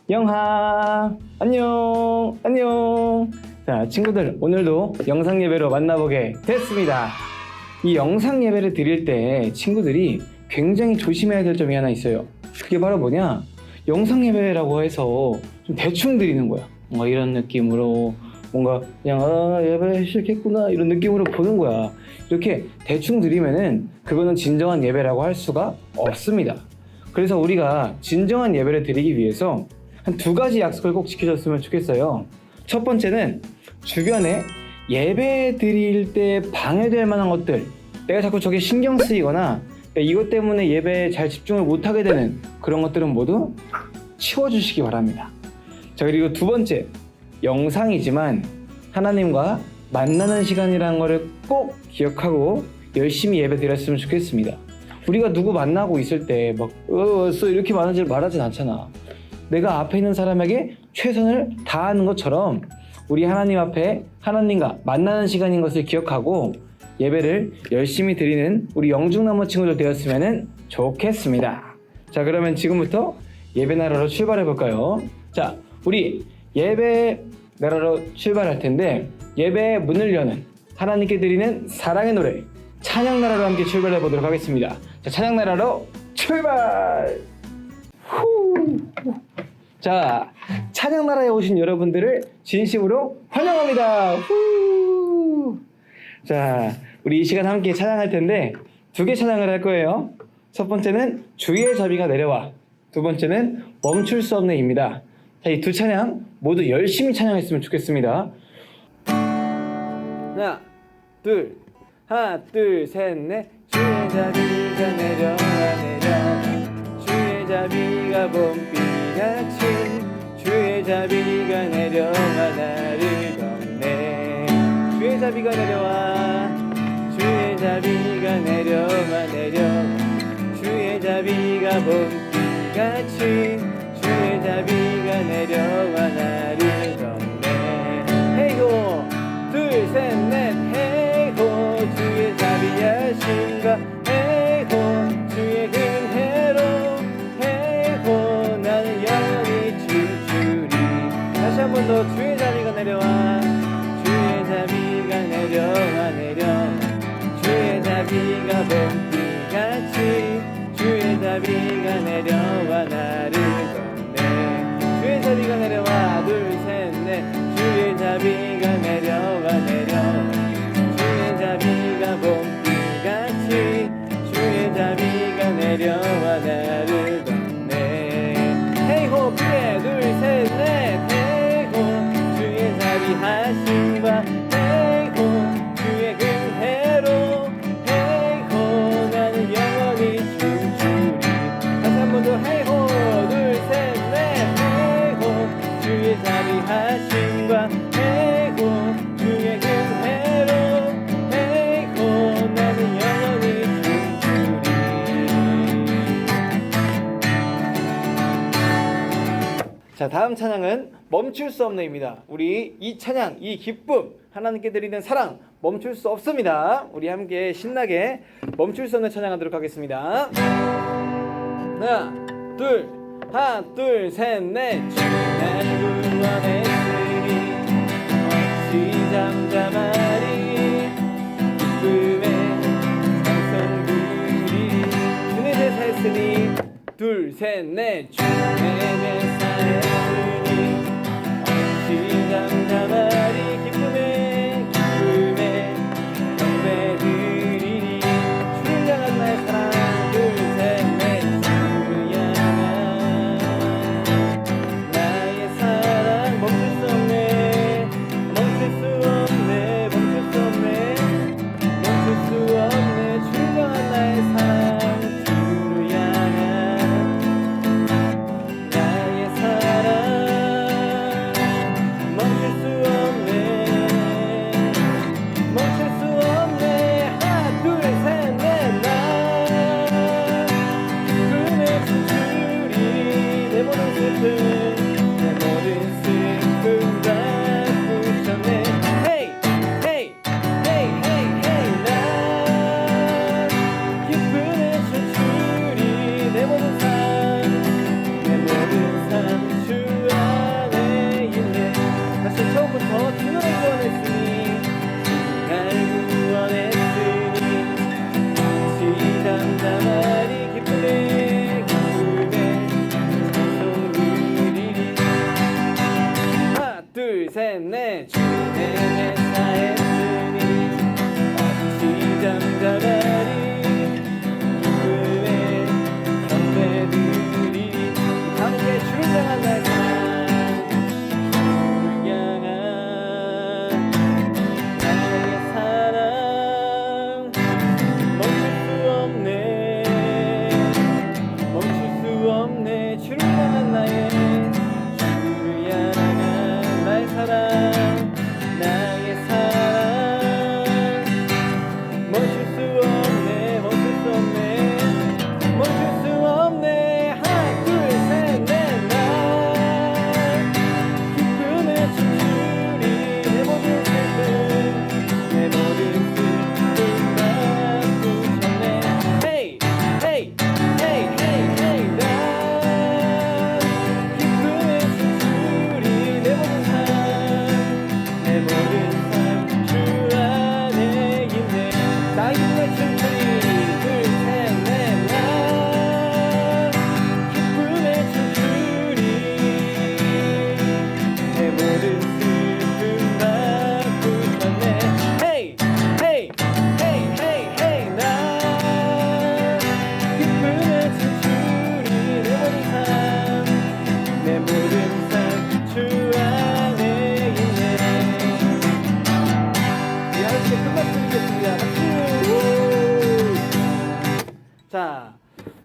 영하 안녕 안녕. 자 친구들, 오늘도 영상 예배로 만나보게 됐습니다. 이 영상 예배를 드릴 때 친구들이 굉장히 조심해야 될 점이 하나 있어요. 그게 바로 뭐냐, 영상 예배라고 해서 좀 대충 드리는 거야. 뭔가 이런 느낌으로, 뭔가 그냥 예배 시작했구나 이런 느낌으로 보는 거야. 이렇게 대충 드리면은 그거는 진정한 예배라고 할 수가 없습니다. 그래서 우리가 진정한 예배를 드리기 위해서 한 2가지 약속을 꼭 지켜줬으면 좋겠어요. 첫 번째는 주변에 예배 드릴 때 방해될 만한 것들, 내가 자꾸 저게 신경 쓰이거나 이것 때문에 예배에 잘 집중을 못하게 되는 그런 것들은 모두 치워주시기 바랍니다. 자, 그리고 2번째, 영상이지만 하나님과 만나는 시간이라는 것을 꼭 기억하고 열심히 예배 드렸으면 좋겠습니다. 우리가 누구 만나고 있을 때 막 이렇게 말하진 않잖아. 내가 앞에 있는 사람에게 최선을 다하는 것처럼 우리 하나님 앞에 하나님과 만나는 시간인 것을 기억하고 예배를 열심히 드리는 우리 영중나무 친구들 되었으면 좋겠습니다. 자, 그러면 지금부터 예배 나라로 출발해 볼까요? 자, 우리 예배 나라로 출발할 텐데, 예배의 문을 여는 하나님께 드리는 사랑의 노래 찬양 나라로 함께 출발해 보도록 하겠습니다. 자, 찬양 나라로 출발! 후. 자, 찬양 나라에 오신 여러분들을 진심으로 환영합니다. 후. 자, 우리 이 시간 함께 찬양할 텐데 2개 찬양을 할 거예요. 첫 번째는 주의 자비가 내려와, 2번째는 멈출 수 없네입니다. 자, 이 2 찬양 모두 열심히 찬양했으면 좋겠습니다. 하나, 둘, 셋, 넷. 주의 자비가 내려와 내려, 주의 자비가 봄비같이, 주의 자비가 내려와 나를 덮네. 주의 자비가 내려와, 주의 자비가 내려와 내려, 주의 자비가 봄비같이, 주의 자비가 내려와 나를 덮네. 헤이호, 둘, 셋, 넷. 헤이호, 주의 자비하심과 헤이호, 주의 은혜로 헤이호, 나는 영원히 춤추리. 다시 한 번 더. 주의 자비가 내려와, 주의 자비가 내려와 내려, 주의 자비가 봄비같이, 주의 자비가 내려와 나를 덮네. 주의 자비가 내려와, 둘, 셋, 넷. 주의 자비가 내려와 내려, 주의 자비가 봄비같이, 주의 자비가 내려와 나를 덮네. 헤이호, 크게 둘, 셋, 넷. 헤이호, 주의 자비하심과 헤이호, 주의 은혜로 헤이호, 나는 영원히 춤추리. 다시 한 번 더. 헤이호, 둘, 셋, 넷. 헤이호, 주의 자비하심과 헤이호, 주의 은혜로 헤이호, 나는 영원히 춤추리. 자, 다음 찬양은 멈출 수 없네입니다. 우리 이 찬양, 이 기쁨, 하나님께 드리는 사랑 멈출 수 없습니다. 우리 함께 신나게 멈출 수 없는 찬양하도록 하겠습니다. 하나, 둘, 셋, 넷. 주의 구원했으니 어찌 잠잠하리, 기쁨의 찬송 부리리. 주의 제사했으니 둘, 셋, 넷. 주의 제사했으니 어찌 잠잠하리, 기쁨의 경배 드리리. 주를 향한 나의 사랑. 둘, 셋, 넷. 주를 향한 나의 사랑 멈출 수 없네, 멈출 수 없네, 멈출 수 없네, 멈출 수 없네. 주를 향한 나의 사랑, 주를 향한 나의 사랑 멈출 수 없네, 멈출 수 없네.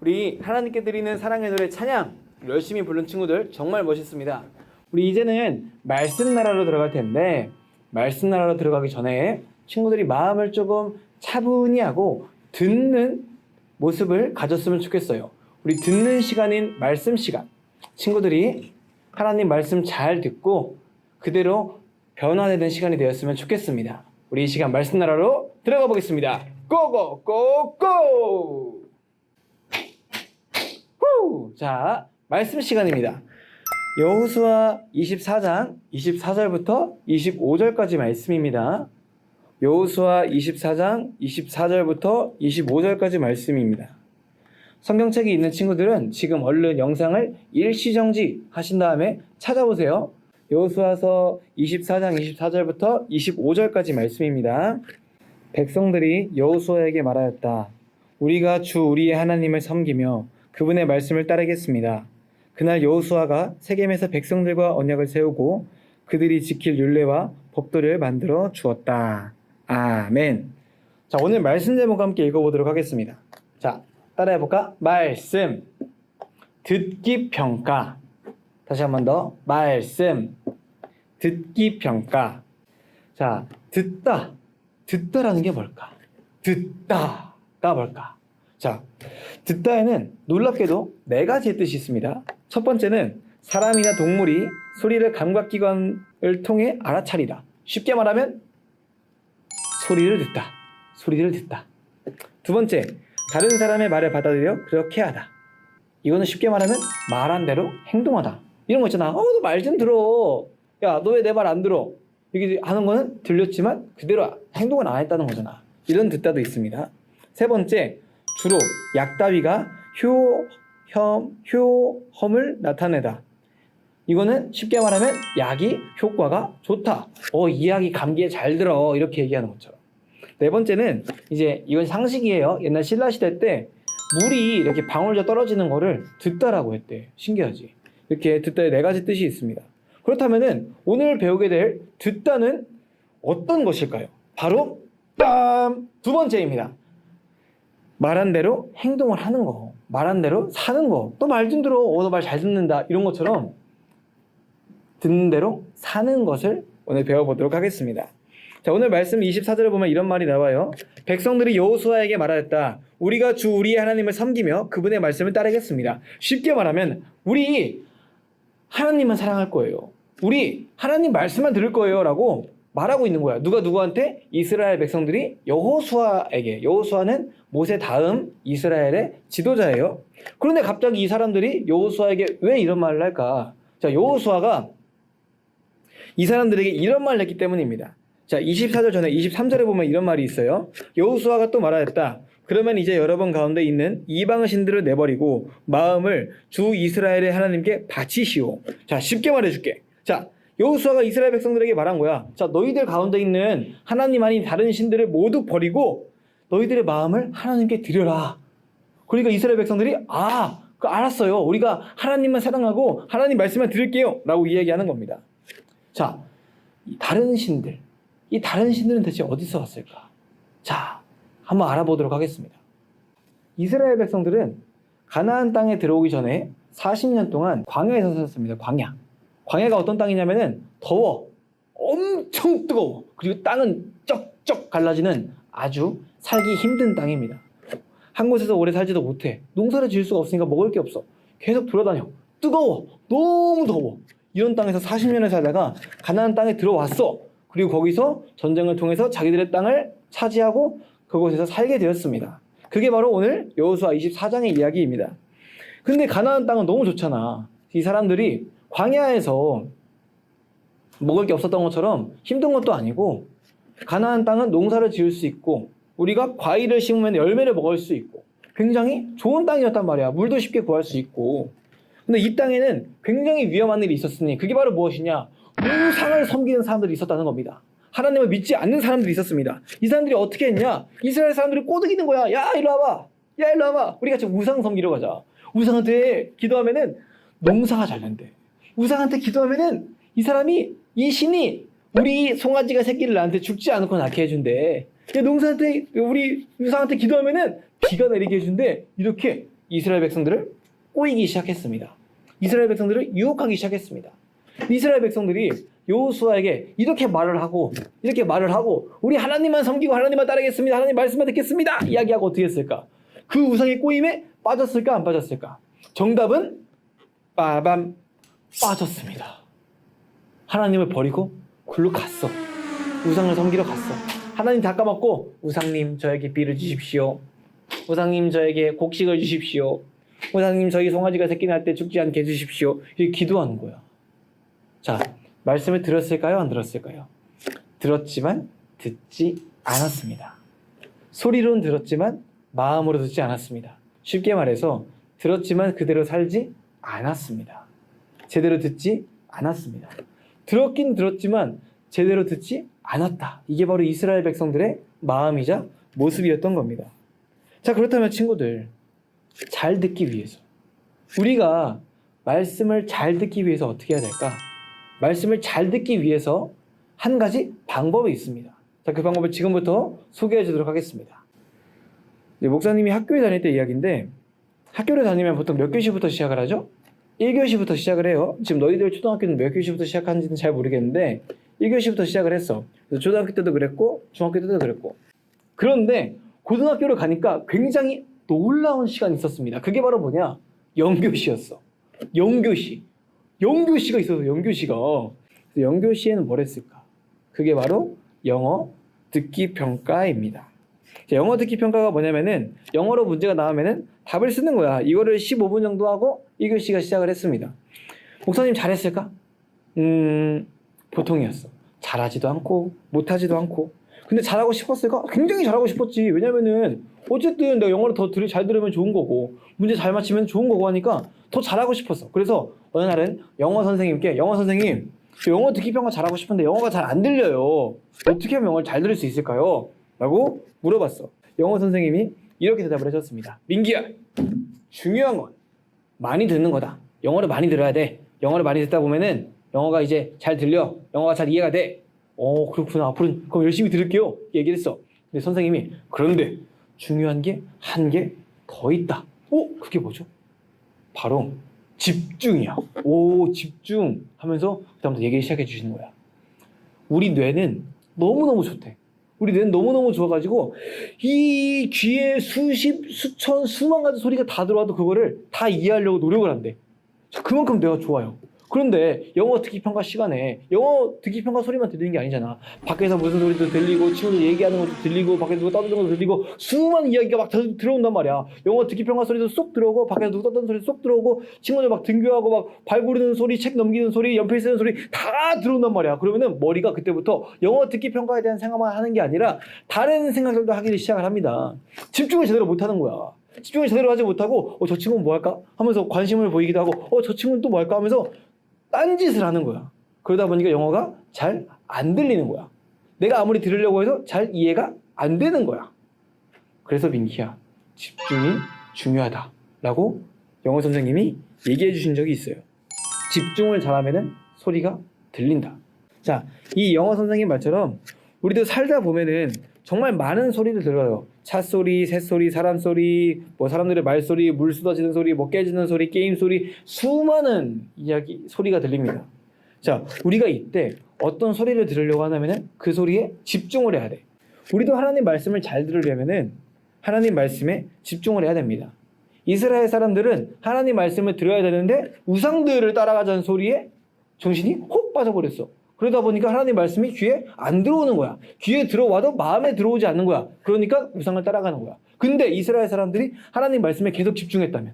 우리 하나님께 드리는 사랑의 노래 찬양 열심히 부른 친구들 정말 멋있습니다. 우리 이제는 말씀 나라로 들어갈 텐데 말씀 나라로 들어가기 전에 친구들이 마음을 조금 차분히 하고 듣는 모습을 가졌으면 좋겠어요. 우리 듣는 시간인 말씀 시간. 친구들이 하나님 말씀 잘 듣고 그대로 변화되는 시간이 되었으면 좋겠습니다. 우리 이 시간 말씀 나라로 들어가 보겠습니다. 고고고고! 자, 말씀 시간입니다. 여호수아 24장 24절부터 25절까지 말씀입니다. 여호수아 24장 24절부터 25절까지 말씀입니다. 성경책이 있는 친구들은 지금 얼른 영상을 일시정지 하신 다음에 찾아보세요. 여호수아서 24장 24절부터 25절까지 말씀입니다. 백성들이 여호수아에게 말하였다. 우리가 주 우리의 하나님을 섬기며 그분의 말씀을 따르겠습니다. 그날 여호수아가 세겜에서 백성들과 언약을 세우고 그들이 지킬 율례와 법도를 만들어 주었다. 아멘. 자, 오늘 말씀 제목과 함께 읽어보도록 하겠습니다. 자, 따라해볼까? 말씀, 듣기 평가. 다시 한 번 더. 말씀, 듣기 평가. 자, 듣다라는 게 뭘까? 듣다가 뭘까? 자, 듣다에는 놀랍게도 4가지의 뜻이 있습니다. 첫 번째는 사람이나 동물이 소리를 감각기관을 통해 알아차리다. 쉽게 말하면 소리를 듣다. 두 번째, 다른 사람의 말을 받아들여 그렇게 하다. 이거는 쉽게 말하면 말한 대로 행동하다. 이런 거 있잖아. 너 말 좀 들어. 야, 너 왜 내 말 안 들어? 이렇게 하는 거는 들렸지만 그대로 행동을 안 했다는 거잖아. 이런 듣다도 있습니다. 세 번째, 주로 약다위가 효험을 나타내다. 이거는 쉽게 말하면 약이 효과가 좋다. 이 약이 감기에 잘 들어. 이렇게 얘기하는 것처럼. 네 번째는 이제 이건 상식이에요. 옛날 신라시대 때 물이 이렇게 방울져 떨어지는 거를 듣다라고 했대. 신기하지? 이렇게 듣다에 4가지 뜻이 있습니다. 그렇다면은 오늘 배우게 될 듣다는 어떤 것일까요? 바로 두 번째입니다. 말한 대로 행동을 하는 거, 말한 대로 사는 거. 또 말 좀 들어. 너 말 잘 듣는다. 이런 것처럼 듣는 대로 사는 것을 오늘 배워보도록 하겠습니다. 자, 오늘 말씀 24절에 보면 이런 말이 나와요. 백성들이 여호수아에게 말하였다. 우리가 주 우리의 하나님을 섬기며 그분의 말씀을 따르겠습니다. 쉽게 말하면 우리 하나님만 사랑할 거예요. 우리 하나님 말씀만 들을 거예요 라고 말하고 있는 거야. 누가 누구한테? 이스라엘 백성들이 여호수아에게. 여호수아는 모세 다음 이스라엘의 지도자예요. 그런데 갑자기 이 사람들이 여호수아에게 왜 이런 말을 할까? 자, 여호수아가 이 사람들에게 이런 말을 했기 때문입니다. 자, 24절 전에 23절에 보면 이런 말이 있어요. 여호수아가 또 말하였다. 그러면 이제 여러분 가운데 있는 이방 신들을 내버리고 마음을 주 이스라엘의 하나님께 바치시오. 자, 쉽게 말해줄게. 자, 여호수아가 이스라엘 백성들에게 말한 거야. 자, 너희들 가운데 있는 하나님 아닌 다른 신들을 모두 버리고 너희들의 마음을 하나님께 드려라. 그러니까 이스라엘 백성들이 알았어요. 우리가 하나님만 사랑하고 하나님 말씀만 드릴게요 라고 이야기하는 겁니다. 자, 이 다른 신들은 대체 어디서 왔을까? 자, 한번 알아보도록 하겠습니다. 이스라엘 백성들은 가나안 땅에 들어오기 전에 40년 동안 광야에서 살았습니다. 광야가 어떤 땅이냐면은 더워, 엄청 뜨거워. 그리고 땅은 쩍쩍 갈라지는 아주 살기 힘든 땅입니다. 한 곳에서 오래 살지도 못해. 농사를 지을 수가 없으니까 먹을 게 없어. 계속 돌아다녀. 뜨거워, 너무 더워. 이런 땅에서 40년을 살다가 가나안 땅에 들어왔어. 그리고 거기서 전쟁을 통해서 자기들의 땅을 차지하고 그곳에서 살게 되었습니다. 그게 바로 오늘 여호수아 24장의 이야기입니다. 근데 가나안 땅은 너무 좋잖아. 이 사람들이 광야에서 먹을 게 없었던 것처럼 힘든 것도 아니고 가나안 땅은 농사를 지을 수 있고 우리가 과일을 심으면 열매를 먹을 수 있고 굉장히 좋은 땅이었단 말이야. 물도 쉽게 구할 수 있고. 근데 이 땅에는 굉장히 위험한 일이 있었으니 그게 바로 무엇이냐? 우상을 섬기는 사람들이 있었다는 겁니다. 하나님을 믿지 않는 사람들이 있었습니다. 이 사람들이 어떻게 했냐? 이스라엘 사람들이 꼬드기는 거야. 야, 일로 와봐. 우리 같이 우상 섬기러 가자. 우상한테 기도하면은 농사가 잘 된대. 우상한테 기도하면은 이 신이 우리 송아지가 새끼를 나한테 죽지 않고 낳게 해준대. 우리 우상한테 기도하면은 비가 내리게 해준대. 이렇게 이스라엘 백성들을 꼬이기 시작했습니다. 이스라엘 백성들을 유혹하기 시작했습니다. 이스라엘 백성들이 여호수아에게 이렇게 말을 하고 우리 하나님만 섬기고 하나님만 따르겠습니다. 하나님 말씀만 듣겠습니다. 이야기하고 어떻게 했을까? 그 우상의 꼬임에 빠졌을까 안 빠졌을까? 정답은 빠밤 빠졌습니다. 하나님을 버리고 굴로 갔어. 우상을 섬기러 갔어. 하나님 다 까먹고 우상님 저에게 비를 주십시오. 우상님 저에게 곡식을 주십시오. 우상님 저희 송아지가 새끼 날 때 죽지 않게 해주십시오. 이렇게 기도하는 거야. 자, 말씀을 들었을까요? 안 들었을까요? 들었지만 듣지 않았습니다. 소리로는 들었지만 마음으로 듣지 않았습니다. 쉽게 말해서 들었지만 그대로 살지 않았습니다. 제대로 듣지 않았습니다. 들었긴 들었지만 제대로 듣지 않았다. 이게 바로 이스라엘 백성들의 마음이자 모습이었던 겁니다. 자, 그렇다면 친구들, 잘 듣기 위해서, 우리가 말씀을 잘 듣기 위해서 어떻게 해야 될까? 말씀을 잘 듣기 위해서 한 가지 방법이 있습니다. 자, 그 방법을 지금부터 소개해 주도록 하겠습니다. 목사님이 학교에 다닐 때 이야기인데, 학교를 다니면 보통 몇 교시부터 시작을 하죠? 1교시부터 시작을 해요. 지금 너희들 초등학교는 몇 교시부터 시작하는지는 잘 모르겠는데 1교시부터 시작을 했어. 그래서 초등학교 때도 그랬고 중학교 때도 그랬고. 그런데 고등학교를 가니까 굉장히 놀라운 시간이 있었습니다. 그게 바로 뭐냐? 영교시였어. 영교시가 있어서 영교시가. 영교시에는 뭘 했을까? 그게 바로 영어 듣기 평가입니다. 영어 듣기 평가가 뭐냐면은 영어로 문제가 나오면은 답을 쓰는 거야. 이거를 15분 정도 하고 1교시가 시작을 했습니다. 목사님 잘했을까? 보통이었어. 잘하지도 않고 못하지도 않고. 근데 잘하고 싶었을까? 굉장히 잘하고 싶었지. 왜냐면은 어쨌든 내가 영어를 더 잘 들으면 좋은 거고 문제 잘 맞히면 좋은 거고 하니까 더 잘하고 싶었어. 그래서 어느 날은 영어 선생님께 영어 선생님, 저 영어 듣기 평가 잘하고 싶은데 영어가 잘 안 들려요. 어떻게 하면 영어를 잘 들을 수 있을까요? 라고 물어봤어. 영어 선생님이 이렇게 대답을 해줬습니다. 민기야, 중요한 건 많이 듣는 거다. 영어를 많이 들어야 돼. 영어를 많이 듣다 보면은 영어가 이제 잘 들려. 영어가 잘 이해가 돼. 그렇구나. 앞으로는 그럼 열심히 들을게요. 얘기를 했어. 근데 선생님이 그런데 중요한 게 한 개 더 있다. 그게 뭐죠? 바로 집중이야. 집중 하면서 그다음부터 얘기를 시작해 주시는 거야. 우리 뇌는 너무너무 좋대. 우리 뇌는 너무너무 좋아가지고 이 귀에 수십, 수천, 수만 가지 소리가 다 들어와도 그거를 다 이해하려고 노력을 한대. 그만큼 뇌가 좋아요. 그런데 영어 듣기 평가 시간에 영어 듣기 평가 소리만 들리는 게 아니잖아. 밖에서 무슨 소리도 들리고 친구들 얘기하는 것도 들리고 밖에서 누가 떠드는 것도 들리고 수많은 이야기가 막 들어온단 말이야. 영어 듣기 평가 소리도 쏙 들어오고 밖에서 누가 떠드는 소리도 쏙 들어오고 친구들 막 등교하고 막 발 구르는 소리, 책 넘기는 소리, 연필 쓰는 소리 다 들어온단 말이야. 그러면은 머리가 그때부터 영어 듣기 평가에 대한 생각만 하는 게 아니라 다른 생각들도 하기 시작을 합니다. 집중을 제대로 못하는 거야. 집중을 제대로 하지 못하고 저 친구는 뭐 할까? 하면서 관심을 보이기도 하고 저 친구는 또 뭐 할까? 하면서 딴짓을 하는 거야. 그러다 보니까 영어가 잘 안 들리는 거야. 내가 아무리 들으려고 해도 잘 이해가 안 되는 거야. 그래서 민기야, 집중이 중요하다라고 영어 선생님이 얘기해 주신 적이 있어요. 집중을 잘하면은 소리가 들린다. 자, 이 영어 선생님 말처럼 우리도 살다 보면은 정말 많은 소리를 들어요. 차 소리, 새 소리, 사람 소리, 사람들의 말소리, 물 쏟아지는 소리, 깨지는 소리, 게임 소리, 수많은 이야기, 소리가 들립니다. 자, 우리가 이때 어떤 소리를 들으려고 하냐면은 그 소리에 집중을 해야 돼. 우리도 하나님 말씀을 잘 들으려면은 하나님 말씀에 집중을 해야 됩니다. 이스라엘 사람들은 하나님 말씀을 들어야 되는데 우상들을 따라가자는 소리에 정신이 혹 빠져버렸어. 그러다 보니까 하나님 말씀이 귀에 안 들어오는 거야. 귀에 들어와도 마음에 들어오지 않는 거야. 그러니까 우상을 따라가는 거야. 근데 이스라엘 사람들이 하나님 말씀에 계속 집중했다면,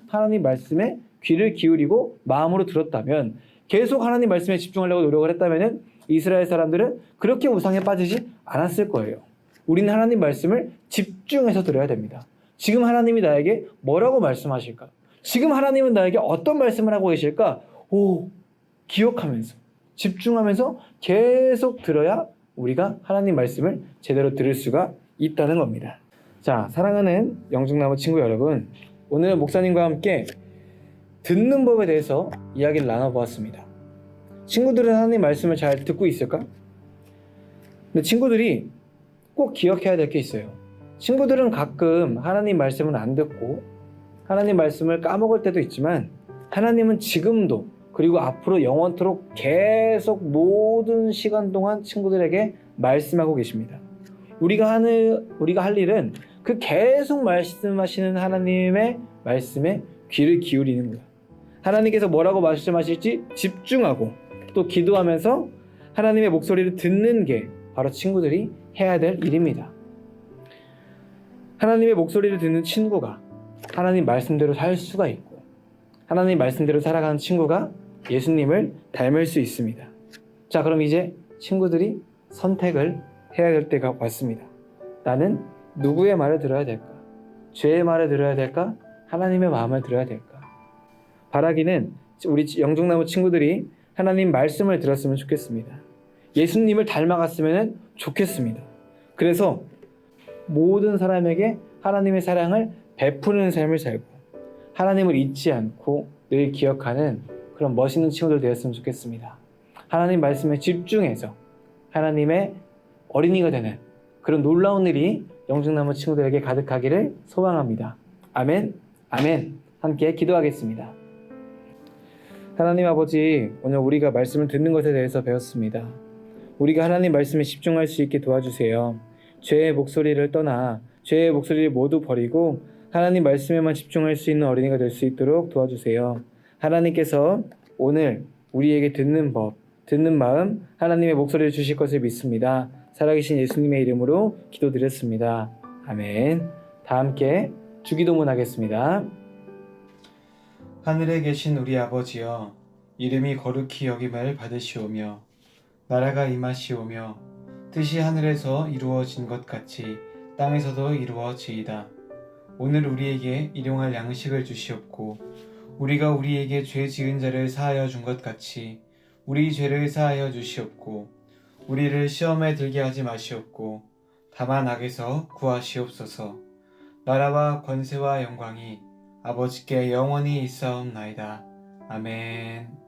하나님 말씀에 귀를 기울이고 마음으로 들었다면, 계속 하나님 말씀에 집중하려고 노력을 했다면 이스라엘 사람들은 그렇게 우상에 빠지지 않았을 거예요. 우리는 하나님 말씀을 집중해서 들어야 됩니다. 지금 하나님이 나에게 뭐라고 말씀하실까? 지금 하나님은 나에게 어떤 말씀을 하고 계실까? 기억하면서, 집중하면서 계속 들어야 우리가 하나님 말씀을 제대로 들을 수가 있다는 겁니다. 자, 사랑하는 영중나무 친구 여러분, 오늘 목사님과 함께 듣는 법에 대해서 이야기를 나눠보았습니다. 친구들은 하나님 말씀을 잘 듣고 있을까? 근데 친구들이 꼭 기억해야 될 게 있어요. 친구들은 가끔 하나님 말씀은 안 듣고 하나님 말씀을 까먹을 때도 있지만 하나님은 지금도 그리고 앞으로 영원토록 계속 모든 시간 동안 친구들에게 말씀하고 계십니다. 우리가 할 일은 그 계속 말씀하시는 하나님의 말씀에 귀를 기울이는 거야. 하나님께서 뭐라고 말씀하실지 집중하고 또 기도하면서 하나님의 목소리를 듣는 게 바로 친구들이 해야 될 일입니다. 하나님의 목소리를 듣는 친구가 하나님 말씀대로 살 수가 있고 하나님 말씀대로 살아가는 친구가 예수님을 닮을 수 있습니다. 자, 그럼 이제 친구들이 선택을 해야 될 때가 왔습니다. 나는 누구의 말을 들어야 될까? 죄의 말을 들어야 될까? 하나님의 마음을 들어야 될까? 바라기는 우리 영종나무 친구들이 하나님 말씀을 들었으면 좋겠습니다. 예수님을 닮아갔으면 좋겠습니다. 그래서 모든 사람에게 하나님의 사랑을 베푸는 삶을 살고 하나님을 잊지 않고 늘 기억하는 그런 멋있는 친구들 되었으면 좋겠습니다. 하나님 말씀에 집중해서 하나님의 어린이가 되는 그런 놀라운 일이 영종나무 친구들에게 가득하기를 소망합니다. 아멘, 아멘. 함께 기도하겠습니다. 하나님 아버지, 오늘 우리가 말씀을 듣는 것에 대해서 배웠습니다. 우리가 하나님 말씀에 집중할 수 있게 도와주세요. 죄의 목소리를 떠나 죄의 목소리를 모두 버리고 하나님 말씀에만 집중할 수 있는 어린이가 될 수 있도록 도와주세요. 하나님께서 오늘 우리에게 듣는 법, 듣는 마음, 하나님의 목소리를 주실 것을 믿습니다. 살아계신 예수님의 이름으로 기도드렸습니다. 아멘. 다 함께 주기도문 하겠습니다. 하늘에 계신 우리 아버지여, 이름이 거룩히 여김을 받으시오며 나라가 임하시오며 뜻이 하늘에서 이루어진 것 같이 땅에서도 이루어지이다. 오늘 우리에게 일용할 양식을 주시옵고 우리가 우리에게 죄 지은 자를 사하여 준 것 같이 우리 죄를 사하여 주시옵고 우리를 시험에 들게 하지 마시옵고 다만 악에서 구하시옵소서. 나라와 권세와 영광이 아버지께 영원히 있사옵나이다. 아멘.